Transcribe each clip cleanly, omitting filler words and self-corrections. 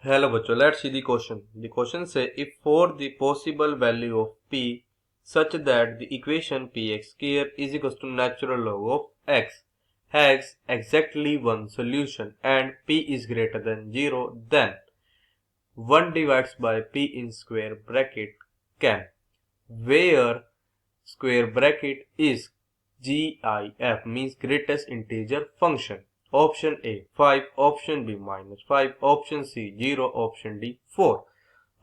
Hello bachcho, let's see the question. The question say if for the possible value of p such that the equation px square is equals to natural log of x has exactly one solution and p is greater than 0, then 1 divides by p in square bracket can, where square bracket is GIF means greatest integer function. Option A 5, option B -5, option C 0, option D 4।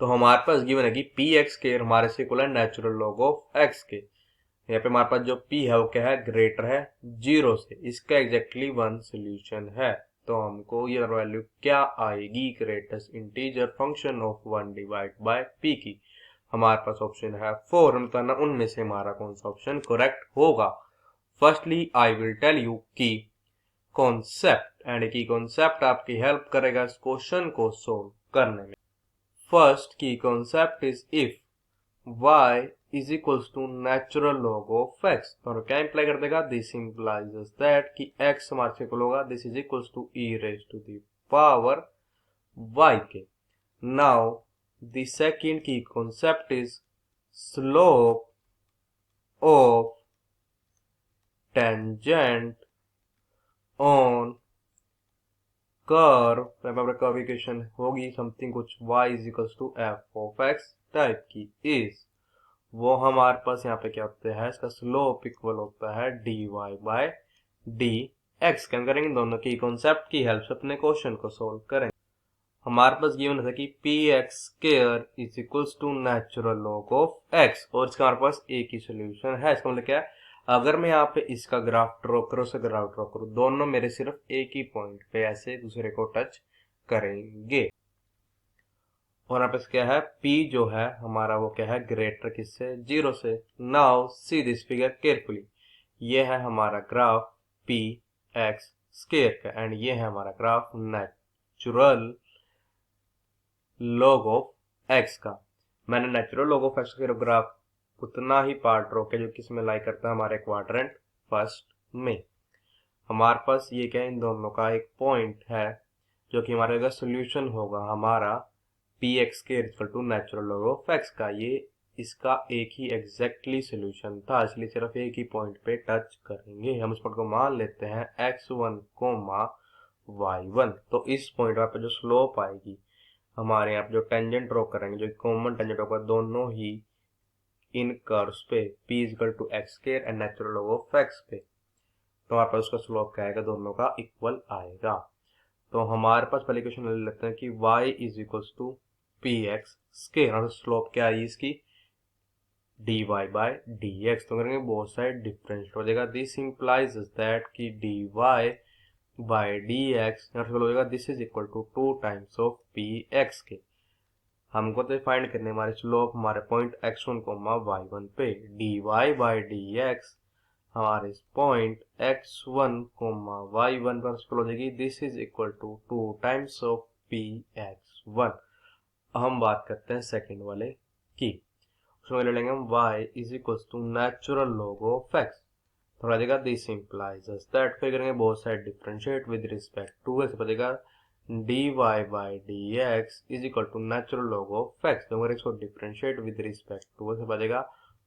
तो हमारे पास given है कि p x के हमारे से equal है natural log of x के। यहाँ पे हमारे पास जो पी है वो क्या है, ग्रेटर है 0 से। इसका एग्जैक्टली वन सोल्यूशन है। तो हमको ये वैल्यू क्या आएगी greatest integer function of 1 divide by P की। हमारे पास ऑप्शन है 4। हम बताना उनमें से हमारा कौन सा ऑप्शन करेक्ट होगा। Firstly I will tell you की कॉन्सेप्ट एंड की कॉन्सेप्ट आपकी हेल्प करेगा इस क्वेश्चन को सोल्व करने में। फर्स्ट की concept is if y is equals to natural log of x, तो क्या इंप्लाई कर देगा, दिस इंप्लाइज दैट कि x हमारे से इक्वल होगा this is equals to e raise to the power y के। नाउ द सेकंड की concept is slope of tangent on curve equation होगी समथिंग कुछ y is equals to f of x type की is, वो हमारे पास यहाँ पे क्या होता है, इसका स्लोप इक्वल होता है dy बाय dx। क्या करेंगे, दोनों की कॉन्सेप्ट की हेल्प से अपने क्वेश्चन को सोल्व करेंगे। हमारे पास गिवन था कि p x square is equals to natural log of x, और इसका हमारे पास एक ही सोल्यूशन है। इसका मतलब क्या है, अगर मैं यहाँ पे इसका ग्राफ ड्रॉ करूँ, उसका ग्राफ ड्रॉ करूँ, दोनों मेरे सिर्फ एक ही पॉइंट पे ऐसे दूसरे को टच करेंगे। और यहाँ पे क्या है, P जो है हमारा वो क्या है, ग्रेटर किससे, 0 से। Now see this figure carefully, ये है हमारा ग्राफ पी एक्स स्क्वायर का एंड ये है हमारा graph natural log of x का। मैंने नेचुरल लॉग ऑफ एक्स का ग्राफ उतना ही पार्ट ड्रॉ किया जो किसमें लाई करता है, हमारे क्वाड्रेंट फर्स्ट में। हमारे पास ये क्या है, इन दोनों का एक पॉइंट है जो कि हमारे सोल्यूशन होगा हमारा पी एक्स के equal to natural log of x का। ये इसका एक ही एग्जैक्टली सोल्यूशन था, इसलिए सिर्फ एक ही पॉइंट पे टच करेंगे। हम इस पॉइंट को मान लेते हैं x1, y1। तो इस पॉइंट पे जो स्लोप आएगी हमारे यहाँ पे, जो टेंजेंट ड्रॉ करेंगे, जो कॉमन टेंजेंट होगा दोनों ही इन कर्व्स पे, p equal to x square and natural log of x पे, तो हमारे पास उसका स्लोप क्या आएगा, दोनों का इक्वल आएगा। तो हमारे पास पहले क्वेश्चन ले लेते हैं कि y is equal to p x square और स्लोप क्या आई इसकी, dy बाय dx। तो करेंगे बोथ साइड डिफरेंशिएट हो जाएगा, दिस इंप्लाइज दैट कि dy बाय dx हो जाएगा this is equal to 2 times of px के। हमको तो फाइंड करने हमारे स्लोप हमारे पॉइंट x1, y1 पे, dy बाय dx हमारे पॉइंट x1, y1 पर हो जाएगी this is equal to 2 times of px1। हम बात करते हैं सेकंड वाले की, उसमें ले लेंगे हम y is equal to natural log of x। थोड़ा देगा दिस इंप्लाइज दैट, फिर करेंगे both side differentiate with respect to x, बचेगा dy by dx is equal to natural log of x। तो अगर इसको differentiate with respect to x बचेगा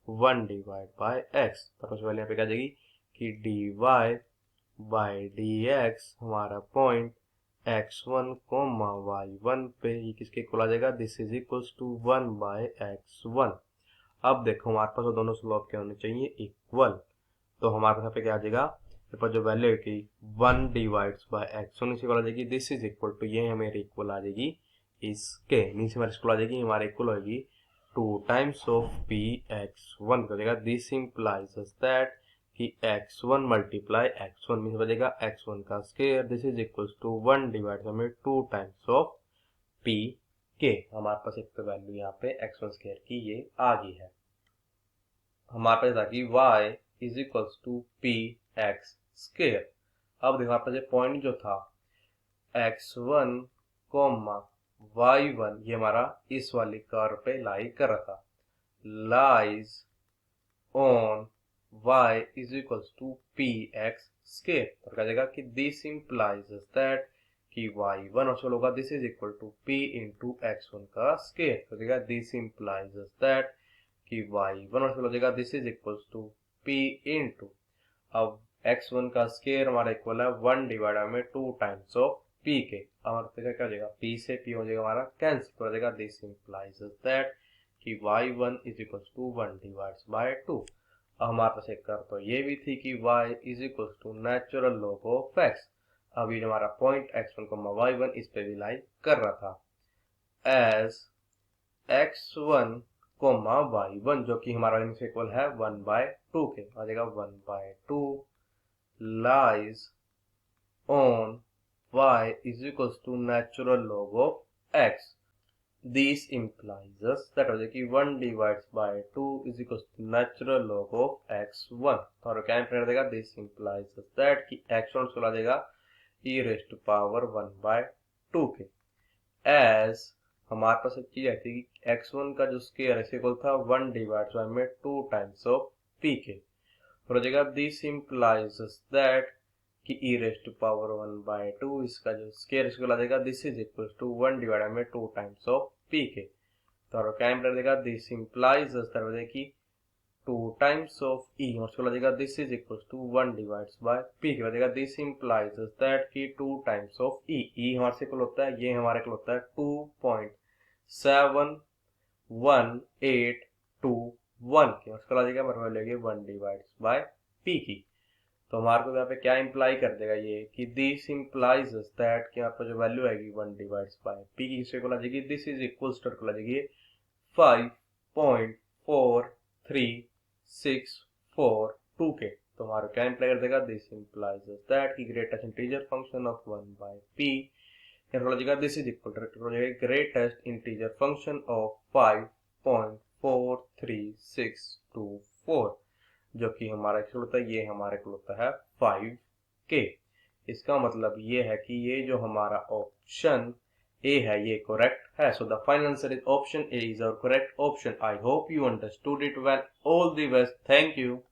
1 divide by x। तो सबसे पहले यहाँ पे क्या जाएगी कि dy बाय dx हमारा पॉइंट x1, y1 पे ये किसके इक्वल आ जाएगा, this is equals to 1 by x1। अब देखो हमारे पास वो दोनों स्लोप क्या होने चाहिए, इक्वल। तो हमारे पास यहाँ पे क्या आ जाएगा, मेरे पास जो वैल्यू है कि 1 डिवाइड्स बाय x1 इसी इक्वल आ जाएगी दिस इज इक्वल टू, ये हमारे इक्वल आ जाएगी इसके नीचे हमारे इक्वल आ जाएगी, हमारे इक्वल होगी 2 टाइम्स ऑफ px1 हो जाएगा। दिस इंप्लाइज दैट कि x1 मल्टीप्लाई x1 में बचेगा x1 का square, this is equal to 1 divide में 2 टाइम्स ऑफ p के। हमारे पास एक तो वैल्यू यहाँ पे x1 स्क्वायर की ये आ गई है। हमारे पास था कि y is equals to p x square. अब देखो आपका पॉइंट जो था x1, y1 ये हमारा इस वाली कर्व पे लाई कर रहा था, lies on y is equals to p x square. तो क्या जाएगा कि दिस इंप्लाइज दैट कि y1 और होगा this is equal to p into x1 का स्केयर हो जाएगा। दिस इम्प्लाइज दैट कि y1 और हो जाएगा this is equal to p into, अब x1 का स्केयर हमारा इक्वल है 1 डिवाइड में 2 टाइम्स ऑफ p के। हमारा क्या हो जाएगा, p से p हो जाएगा हमारा कैंसिल हो जाएगा। दिस इम्प्लाइज दैट कि y1 is equal to 1 divides by 2। अब हमारे पास एक कर तो ये भी थी कि y is equal to natural log of x। अब ये हमारा पॉइंट x1 y1 इस पे भी लाई कर रहा था एज x1 y1 जो कि हमारा इक्वल है 1/2 के, आ जाएगा 1/2 lies on y is equals to natural log of x. This implies us that हो जाएगी 1 divides by 2 is equals to natural log of x1। तो क्या इंप्लाइ देगा, this implies us that कि x1 को ला देगा e raised to power 1/2 के। as हमारे पास एक चीज आई थी कि x1 का जो स्केयर है इक्वल था 1 डिवाइड बाय में 2 टाइम्स ऑफ p के। हो जाएगा दिस इम्प्लाइज दैट कि e रेस्ट टू पावर 1/2 इसका जो स्केयर इसको ला देगा this is equal to 1 divide में 2 टाइम्स ऑफ p के। तो क्या इंप्लाई देगा, दिस इम्प्लाइज दैट कि 2 टाइम्स ऑफ e और इसको ला देगा this is equal to 1 divides by p के। देगा दिस इम्प्लाइज दैट कि 2 टाइम्स ऑफ e हमारे से इक्वल होता है, ये हमारे इक्वल होता है 2.71821 के, उसको ला देगा हमारे वैल्यू 1 डिवाइड्स बाय p की। तो हमारे को यहाँ पे क्या इंप्लाई कर देगा ये कि दिस इंप्लाइज दैट कि आपको जो वैल्यू आएगी 1 डिवाइड्स बाय p की किससे को ला जाएगी, दिस इज इक्वल्स टू को ला जाएगी 5.4364 के। तो हमारा क्या इंप्लाई कर देगा, दिस इंप्लाइज दैट कि greatest integer function of 1/p this is equal to greatest integer function of 5.43624 जो कि हमारा एक्चुअल होता है, ये हमारे को होता है 5k। इसका मतलब ये है कि ये जो हमारा ऑप्शन ए है ये करेक्ट है। So the final answer is option A is our correct option. I hope you understood it well. All the best, thank you.